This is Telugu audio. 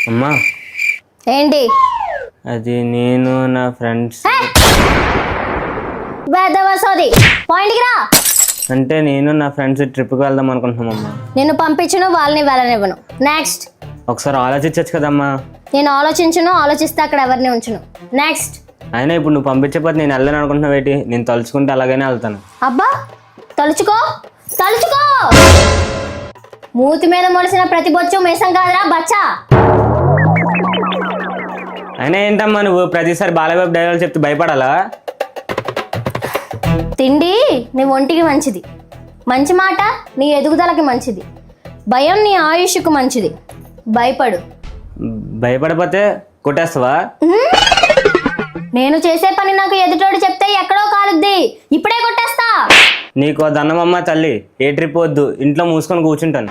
అమ్మా ఏంటి? అది నేను నా ఫ్రెండ్స్. వేదవసోది పాయింట్కి రా. అంటే నేను నా ఫ్రెండ్స్ ట్రిప్కి వెళ్దాం అనుకుంటున్నామమ్మా. నిన్ను పంపించను, వాళ్ళని వెళ్ళనివ్వను. నెక్స్ట్. ఒకసారి ఆలోచించచ్చు కదమ్మా. నేను ఆలోచిస్తే అక్కడ ఎవరిని ఉంచును. నెక్స్ట్. అయినా ఇప్పుడు నువ్వు పంపించకపోతే నేను వెళ్ళను అనుకుంటున్నావు ఏంటి? నేను తలుచుకుంటే అలాగనే వెళ్తాను. అబ్బా తలుచుకో తలుచుకో. మూతి మీద మొలిసిన ప్రతి బొచ్చు మేసం కాదురా బచ్చా. అయినా ఏంటమ్మా నువ్వు ప్రతిసారి బాలబాబు డైలాగ్ చెప్తే భయపడాలా? తిండి నీ ఒంటికి మంచిది, మంచి మాట నీ ఎదుగుదలకి మంచిది, భయం నీ ఆయుష్కు మంచిది. భయపడు. భయపడపోతే కొట్టేస్తావా? నేను చేసే పని నాకు ఎదుటోడు చెప్తే ఎక్కడో కాలుద్ది, ఇప్పుడే కొట్టేస్తా. నీకు దండమమ్మ తల్లి, ఏ ట్రిప్ వద్దు, ఇంట్లో మూసుకొని కూర్చుంటాను.